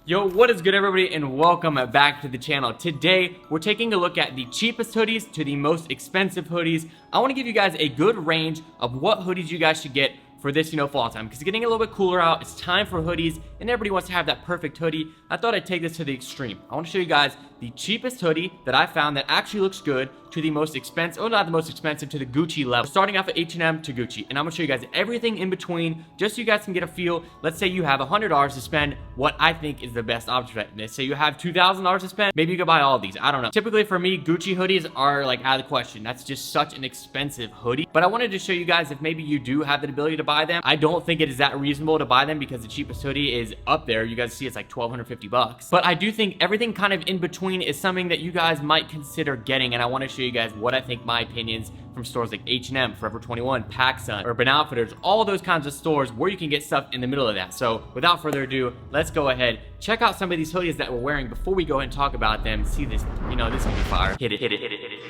Yo, what is good everybody, and welcome back to the channel. Today, we're taking a look at the cheapest hoodies to the most expensive hoodies. I want to give you guys a good range of what hoodies you guys should get for this, fall time, because it's getting a little bit cooler out. It's time for hoodies, and everybody wants to have that perfect hoodie. I thought I'd take this to the extreme. I want to show you guys the cheapest hoodie that I found that actually looks good to the most expensive, or not the most expensive, to the Gucci level. Starting off at H&M to Gucci, and I'm gonna show you guys everything in between, just so you guys can get a feel. Let's say you have $100 to spend, what I think is the best option. Let's say you have $2,000 to spend, maybe you could buy all of these. I don't know. Typically for me, Gucci hoodies are like out of the question. That's just such an expensive hoodie. But I wanted to show you guys if maybe you do have the ability to buy them. I don't think it is that reasonable to buy them because the cheapest hoodie is up there. You guys see it's like $1,250. But I do think everything kind of in between is something that you guys might consider getting, and I want to show you guys what I think, my opinions, from stores like H&M, Forever 21, PacSun, Urban Outfitters, all those kinds of stores where you can get stuff in the middle of that. So without further ado, let's go ahead, check out some of these hoodies that we're wearing before we go ahead and talk about them. See this, this is gonna be fire. Hit it, hit it, hit it, hit it.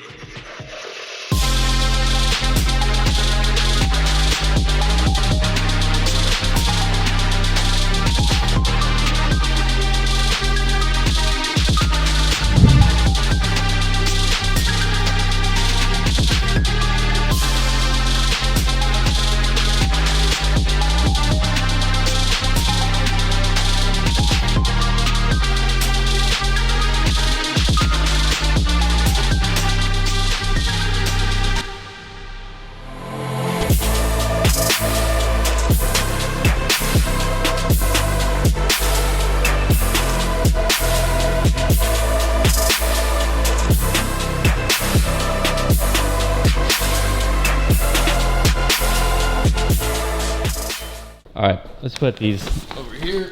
All right, let's put these over here.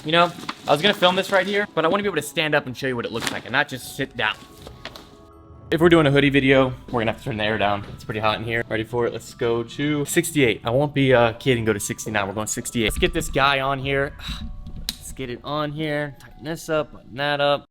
I was gonna film this right here, but I want to be able to stand up and show you what it looks like and not just sit down. If we're doing a hoodie video, we're gonna have to turn the air down. It's pretty hot in here. Ready for it? Let's go to 68. I won't be kidding, go to 69. We're going 68. Let's get this guy on here. Let's get it on here. Tighten this up, button that up.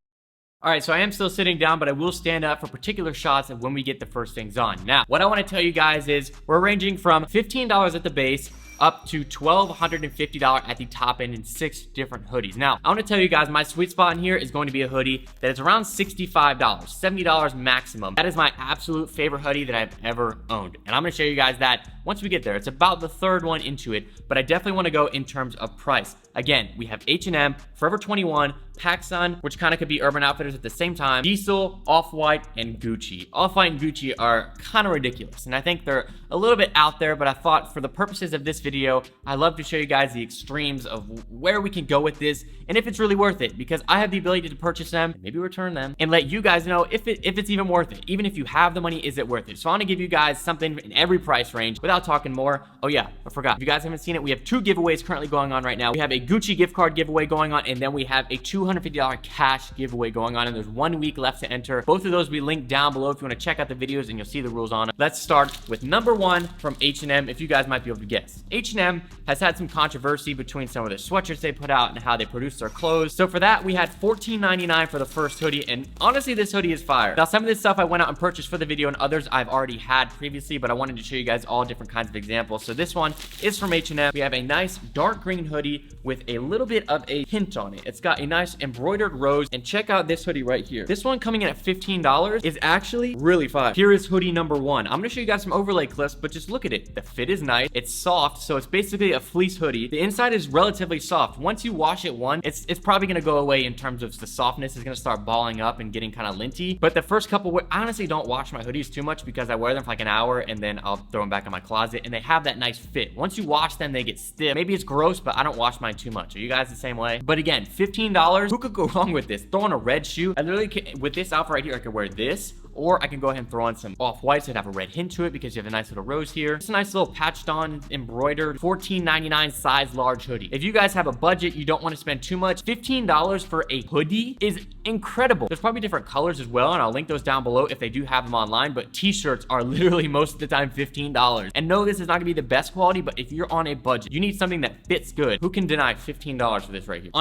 All right, so I am still sitting down, but I will stand up for particular shots of when we get the first things on. Now, what I want to tell you guys is we're ranging from $15 at the base up to $1,250 at the top end in 6 different hoodies. Now, I want to tell you guys my sweet spot in here is going to be a hoodie that is around $65, $70 maximum. That is my absolute favorite hoodie that I've ever owned. And I'm going to show you guys that once we get there. It's about the third one into it, but I definitely want to go in terms of price. Again, we have H&M, Forever 21, PacSun, which kind of could be Urban Outfitters at the same time, Deisel, Off-White, and Gucci. Off-White and Gucci are kind of ridiculous, and I think they're a little bit out there, but I thought for the purposes of this video, I love to show you guys the extremes of where we can go with this, and if it's really worth it, because I have the ability to purchase them, maybe return them, and let you guys know if it's even worth it. Even if you have the money, is it worth it? So I want to give you guys something in every price range. Without talking more, oh yeah, I forgot. If you guys haven't seen it, we have 2 giveaways currently going on right now. We have a Gucci gift card giveaway going on, and then we have a $250 cash giveaway going on, and there's 1 week left to enter. Both of those will be linked down below if you want to check out the videos, and you'll see the rules on it. Let's start with number 1 from H&M, if you guys might be able to guess. H&M has had some controversy between some of the sweatshirts they put out and how they produce their clothes. So for that, we had $14.99 for the first hoodie, and honestly, this hoodie is fire. Now, some of this stuff I went out and purchased for the video, and others I've already had previously, but I wanted to show you guys all different kinds of examples. So this one is from H&M. We have a nice dark green hoodie with a little bit of a hint on it. It's got a nice embroidered rose, and check out this hoodie right here. This one coming in at $15 is actually really fire. Here is hoodie number 1. I'm gonna show you guys some overlay clips, but just look at it. The fit is nice. It's soft, so it's basically a fleece hoodie. The inside is relatively soft. Once you wash it once, it's probably gonna go away in terms of the softness is gonna start balling up and getting kind of linty. But the first couple, I honestly don't wash my hoodies too much because I wear them for like an hour and then I'll throw them back in my closet, and they have that nice fit. Once you wash them, they get stiff. Maybe it's gross, but I don't wash mine too much. Are you guys the same way? But again, $15, who could go wrong with this? Throw on a red shoe. I literally can, with this outfit right here, I could wear this, or I can go ahead and throw on some off-whites that have a red hint to it because you have a nice little rose here. It's a nice little patched on, embroidered, $14.99 size large hoodie. If you guys have a budget, you don't want to spend too much, $15 for a hoodie is incredible. There's probably different colors as well, and I'll link those down below if they do have them online, but t-shirts are literally most of the time $15. And no, this is not gonna be the best quality, but if you're on a budget, you need something that fits good. Who can deny $15 for this right here?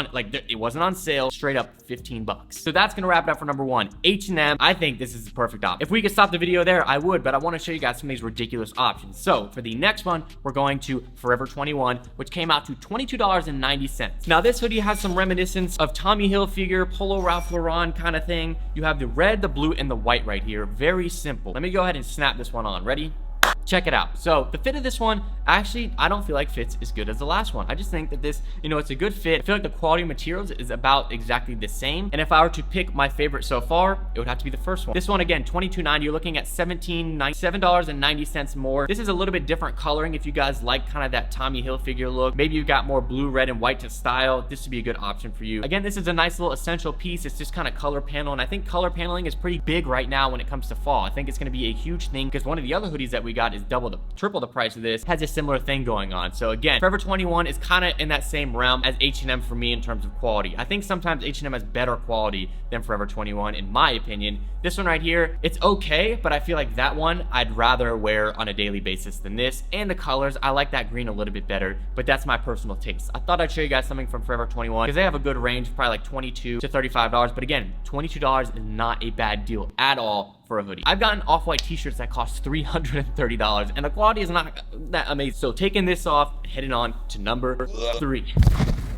It wasn't on sale, straight up 15 bucks. So that's gonna wrap it up for number 1. H&M, I think this is the perfect option. If we could stop the video there, I would, but I want to show you guys some of these ridiculous options. So for the next one, we're going to Forever 21, which came out to $22.90. Now this hoodie has some reminiscence of Tommy Hilfiger, Polo Ralph Lauren kind of thing. You have the red, the blue, and the white right here. Very simple. Let me go ahead and snap this one on. Ready? Check it out. So the fit of this one, actually, I don't feel like fits as good as the last one. I just think that this, it's a good fit. I feel like the quality of materials is about exactly the same. And if I were to pick my favorite so far, it would have to be the first one. This one, again, $22.90. You're looking at $7.90 more. This is a little bit different coloring. If you guys like kind of that Tommy Hilfiger look, maybe you've got more blue, red, and white to style, this would be a good option for you. Again, this is a nice little essential piece. It's just kind of color panel. And I think color paneling is pretty big right now when it comes to fall. I think it's going to be a huge thing because one of the other hoodies that we got is triple the price of this, has a similar thing going on. So again, Forever 21 is kind of in that same realm as H&M for me in terms of quality. I think sometimes H&M has better quality than Forever 21 in my opinion. This one right here, it's okay, but I feel like that one I'd rather wear on a daily basis than this. And the colors, I like that green a little bit better, but that's my personal taste. I thought I'd show you guys something from Forever 21 because they have a good range, probably like $22 to $35. But again, $22 is not a bad deal at all for a hoodie. I've gotten off-white t-shirts that cost $330 and the quality is not that amazing. So taking this off, heading on to number 3.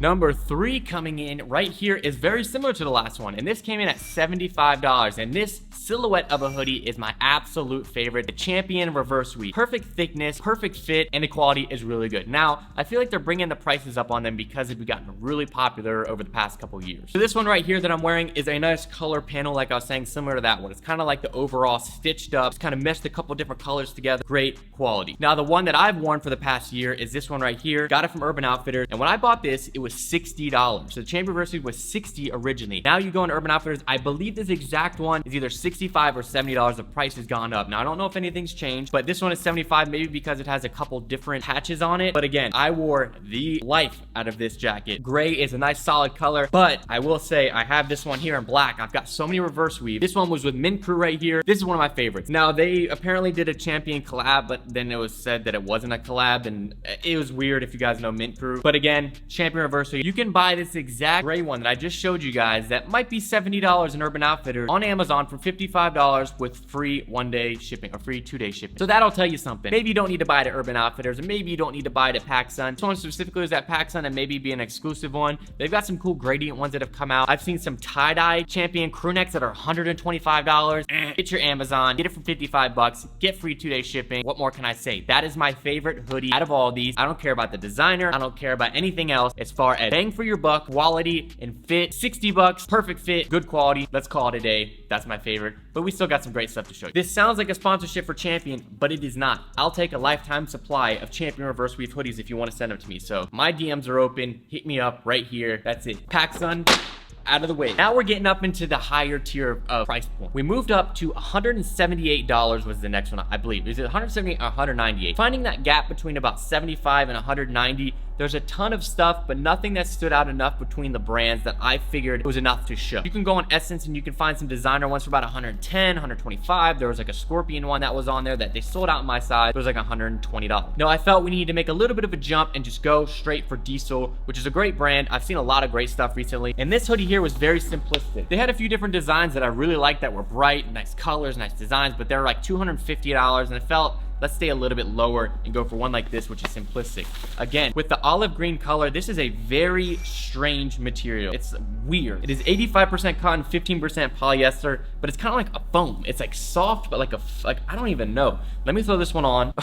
Number 3 coming in right here is very similar to the last one, and this came in at $75. And this silhouette of a hoodie is my absolute favorite. The Champion reverse weave. Perfect thickness, perfect fit, and the quality is really good. Now, I feel like they're bringing the prices up on them because they've gotten really popular over the past couple years. So this one right here that I'm wearing is a nice color panel, like I was saying, similar to that one. It's kind of like the overall stitched up. It's kind of meshed a couple different colors together. Great quality. Now, the one that I've worn for the past year is this one right here. Got it from Urban Outfitters, and when I bought this, it was $60. So the Champion reverse weave was $60 originally. Now you go on Urban Outfitters, I believe this exact one is either $65 or $70. The price has gone up. Now I don't know if anything's changed, but this one is $75, maybe because it has a couple different patches on it. But again, I wore the life out of this jacket. Gray is a nice solid color, but I will say I have this one here in black. I've got so many reverse weave. This one was with Mint Crew right here. This is one of my favorites. Now they apparently did a Champion collab, but then it was said that it wasn't a collab, and it was weird if you guys know Mint Crew. But again, Champion reverse weave. You can buy this exact gray one that I just showed you guys that might be $70 in Urban Outfitters on Amazon for $55 with free 1-day shipping or free 2-day shipping. So that'll tell you something. Maybe you don't need to buy it at Urban Outfitters, or maybe you don't need to buy it at PacSun. This one specifically is at PacSun and maybe be an exclusive one. They've got some cool gradient ones that have come out. I've seen some tie-dye Champion crew necks that are $125. Get your Amazon, get it for $55, get free 2-day shipping. What more can I say? That is my favorite hoodie out of all these. I don't care about the designer. I don't care about anything else as far as bang for your buck, quality, and fit. $60, perfect fit, good quality. Let's call it a day. That's my favorite, but we still got some great stuff to show you. This sounds like a sponsorship for Champion, but it is not. I'll take a lifetime supply of Champion reverse weave hoodies if you want to send them to me. So my DMs are open. Hit me up right here. That's it. PacSun, out of the way. Now we're getting up into the higher tier of price point. We moved up to $178 was the next one, I believe. Is it $178 or $198? Finding that gap between about $75 and $190, there's a ton of stuff, but nothing that stood out enough between the brands that I figured was enough to show. You can go on Essence and you can find some designer ones for about $110, $125. There was like a Scorpion one that was on there that they sold out in my size. It was like $120. No, I felt we needed to make a little bit of a jump and just go straight for Deisel, which is a great brand. I've seen a lot of great stuff recently, and this hoodie here was very simplistic. They had a few different designs that I really liked that were bright, nice colors, nice designs, but they're like $250, and I felt let's stay a little bit lower and go for one like this, which is simplistic. Again, with the olive green color, this is a very strange material. It's weird. It is 85% cotton, 15% polyester, but it's kind of like a foam. It's like soft, but like I don't even know. Let me throw this one on.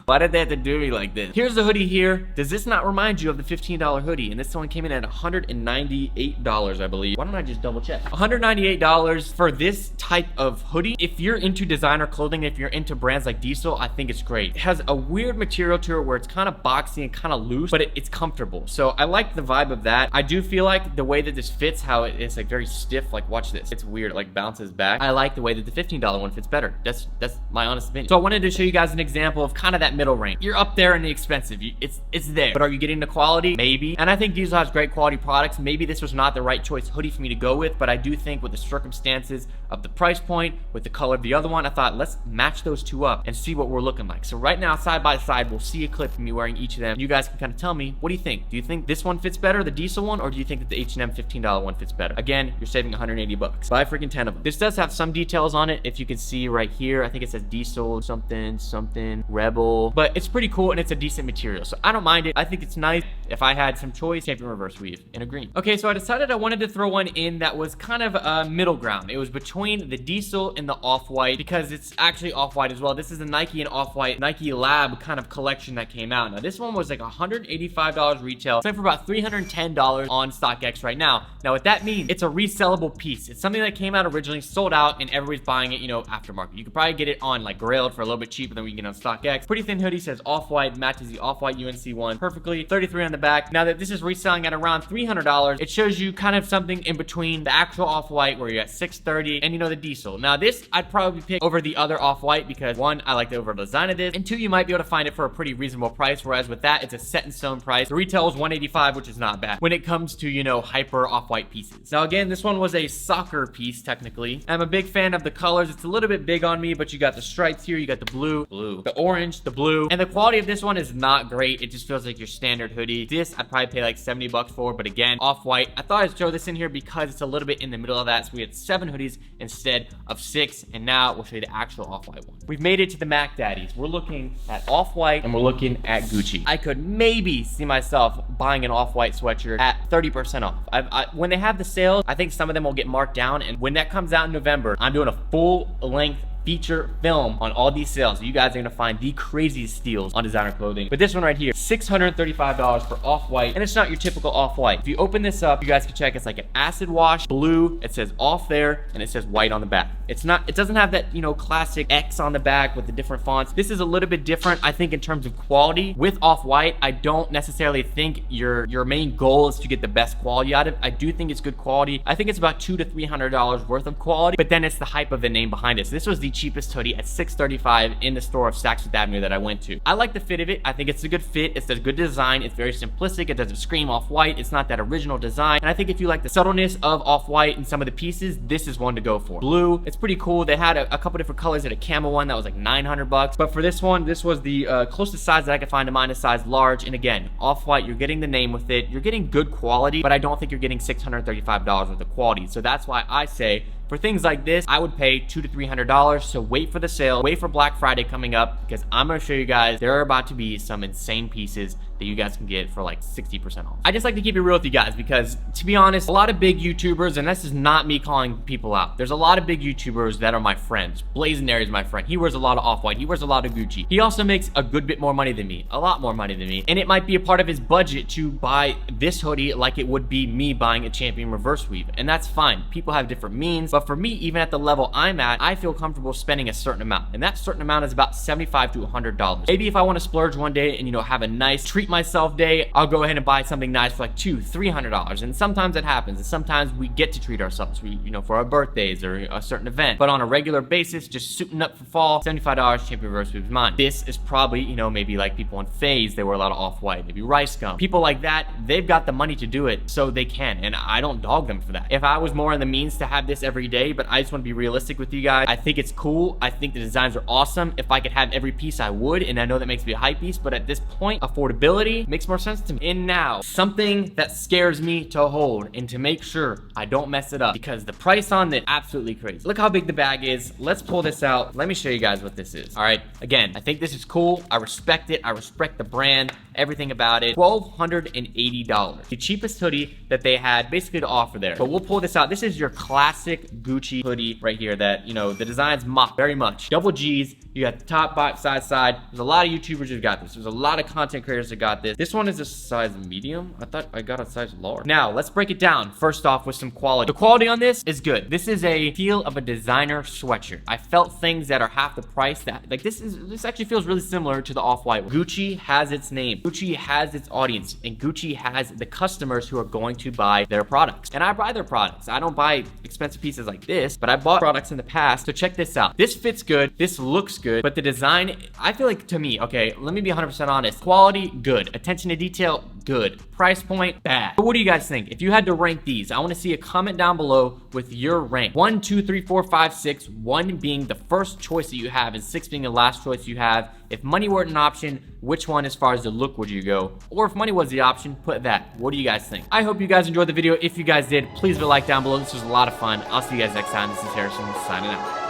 Why did they have to do me like this? Here's the hoodie here. Does this not remind you of the $15 hoodie? And this one came in at $198, I believe. Why don't I just double check? $198 for this type of hoodie. If you're into designer clothing, if you're into brands like Deisel, I think it's great. It has a weird material to it where it's kind of boxy and kind of loose, but it's comfortable. So I like the vibe of that. I do feel like the way that this fits, how it's like very stiff. Like watch this. It's weird. It like bounces back. I like the way that the $15 one fits better. That's my honest opinion. So I wanted to show you guys an example of kind of that middle range. You're up there in the expensive. It's there. But are you getting the quality? Maybe. And I think Deisel has great quality products. Maybe this was not the right choice hoodie for me to go with, but I do think with the circumstances of the price point, with the color of the other one, I thought let's match those two up and see what we're looking looking like. So right now, side by side, we'll see a clip of me wearing each of them. You guys can kind of tell me, what do you think? Do you think this one fits better, the Deisel one, or do you think that the H&M $15 one fits better? Again, you're saving 180 bucks. Buy freaking 10 of them. This does have some details on it. If you can see right here, I think it says Deisel something Rebel, but it's pretty cool and it's a decent material. So I don't mind it. I think it's nice. If I had some choice, champion reverse weave in a green. Okay, so I decided I wanted to throw one in that was kind of a middle ground. It was between the Deisel and the off-white because it's actually off-white as well. This is a Nike and off-white Nike Lab kind of collection that came out. Now this one was like $185 retail. It's for about $310 on StockX right now. Now what that means, it's a resellable piece. It's something that came out originally, sold out, and everybody's buying it, you know, aftermarket. You could probably get it on like Grailed for a little bit cheaper than we can get on StockX. Pretty thin hoodie, says off-white, matches the off-white UNC one perfectly. 33 on the back. Now that this is reselling at around $300, it shows you kind of something in between the actual off-white where you're at $630 and, you know, the Deisel. Now this I'd probably pick over the other off-white because one, I like the overall design of this, and two, you might be able to find it for a pretty reasonable price, whereas with that, it's a set in stone price. The retail is $185, which is not bad when it comes to, you know, hyper off-white pieces. Now again, this one was a soccer piece technically. I'm a big fan of the colors. It's a little bit big on me, but you got the stripes here, you got the blue, the orange, the blue, and the quality of this one is not great. It just feels like your standard hoodie. This I'd probably pay like 70 bucks for, but again, off-white. I thought I'd throw this in here because it's a little bit in the middle of that. So we had 7 hoodies instead of 6, and now we'll show you the actual off-white one. We've made it to the Mac Daddies. We're looking at off-white and we're looking at Gucci. I could maybe see myself buying an off-white sweatshirt at 30% off. When they have the sales, I think some of them will get marked down, and when that comes out in November, I'm doing a full-length feature film on all these sales. You guys are gonna find the craziest steals on designer clothing. But this one right here, $635 for off-white, and it's not your typical off-white. If you open this up, you guys can check, it's like an acid wash blue. It says off there, and it says white on the back. It's not, it doesn't have that, you know, classic X on the back with the different fonts. This is a little bit different, I think, in terms of quality. With off-white, I don't necessarily think your main goal is to get the best quality out of it. I do think it's good quality. I think it's about $200 to $300 worth of quality, but then it's the hype of the name behind it. So this was the cheapest hoodie at $635 in the store of Saks Fifth Avenue that I went to. I like the fit of it. I think it's a good fit. It's a good design. It's very simplistic. It doesn't scream off-white. It's not that original design. And I think if you like the subtleness of off-white and some of the pieces, this is one to go for. Blue, it's pretty cool. They had a couple different colors. They had a camel one that was like 900 bucks. But for this one, this was the closest size that I could find to mine, a size large. And again, off-white, you're getting the name with it. You're getting good quality, but I don't think you're getting $635 worth of quality. So that's why I say, for things like this, I would pay $200 to $300. So wait for the sale, wait for Black Friday coming up, because I'm gonna show you guys there are about to be some insane pieces that you guys can get for like 60% off. I just like to keep it real with you guys because, to be honest, a lot of big YouTubers, and this is not me calling people out, there's a lot of big YouTubers that are my friends. Blazonary is my friend. He wears a lot of off-white. He wears a lot of Gucci. He also makes a good bit more money than me, a lot more money than me, and it might be a part of his budget to buy this hoodie like it would be me buying a Champion reverse weave, and that's fine. People have different means, but for me, even at the level I'm at, I feel comfortable spending a certain amount, and that certain amount is about $75 to $100. Maybe if I want to splurge one day and, you know, have a nice treat myself day, I'll go ahead and buy something nice for like $200 to $300, and sometimes it happens, and sometimes we get to treat ourselves, you know, for our birthdays or a certain event. But on a regular basis, just suiting up for fall, $75 Champion reverse weave is mine. This is probably, you know, maybe like people on FaZe, they wear a lot of off-white, maybe Rice Gum. People like that, they've got the money to do it, so they can, and I don't dog them for that. If I was more in the means to have this every day, but I just want to be realistic with you guys, I think it's cool. I think the designs are awesome. If I could have every piece, I would, and I know that makes me a hype piece, but at this point, affordability makes more sense to me. And now, something that scares me to hold and to make sure I don't mess it up, because the price on it, absolutely crazy. Look how big the bag is. Let's pull this out. Let me show you guys what this is. All right, again, I think this is cool. I respect it. I respect the brand, everything about it. $1,280. The cheapest hoodie that they had basically to offer there. But we'll pull this out. This is your classic Gucci hoodie right here that, you know, the designs mock very much. Double G's. You got the top, bottom, side. There's a lot of YouTubers who've got this. There's a lot of content creators that got this. This one is a size medium. I thought I got a size large. Now, let's break it down. First off with some quality. The quality on this is good. This is a feel of a designer sweatshirt. I felt things that are half the price that, like, this actually feels really similar to the off-white one. Gucci has its name. Gucci has its audience, and Gucci has the customers who are going to buy their products. And I buy their products. I don't buy expensive pieces like this, but I bought products in the past. So check this out. This fits good. This looks good, but the design, I feel like, to me, okay, let me be 100% honest. Quality, good. Attention to detail, good. Price point, bad. But what do you guys think? If you had to rank these, I want to see a comment down below with your rank. 1, 2, 3, 4, 5, 6. 1 being the first choice that you have and 6 being the last choice you have. If money weren't an option, which one as far as the look would you go? Or if money was the option, put that. What do you guys think? I hope you guys enjoyed the video. If you guys did, please leave a like down below. This was a lot of fun. I'll see you guys next time. This is Harrison signing out.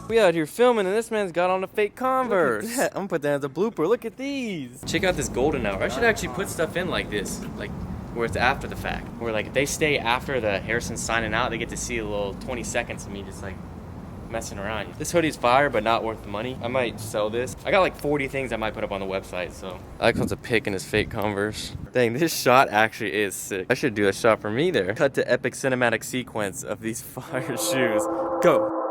We out here filming and this man's got on a fake Converse. I'm gonna put that as a blooper. Look at these. Check out this golden hour. I should actually put stuff in like this, like where it's after the fact. Where like if they stay after the Harrison signing out, they get to see a little 20 seconds of me just like messing around. This hoodie's fire, but not worth the money. I might sell this. I got like 40 things I might put up on the website, so. Icons a pic in his fake Converse. Dang, this shot actually is sick. I should do a shot for me there. Cut to epic cinematic sequence of these fire shoes. Go.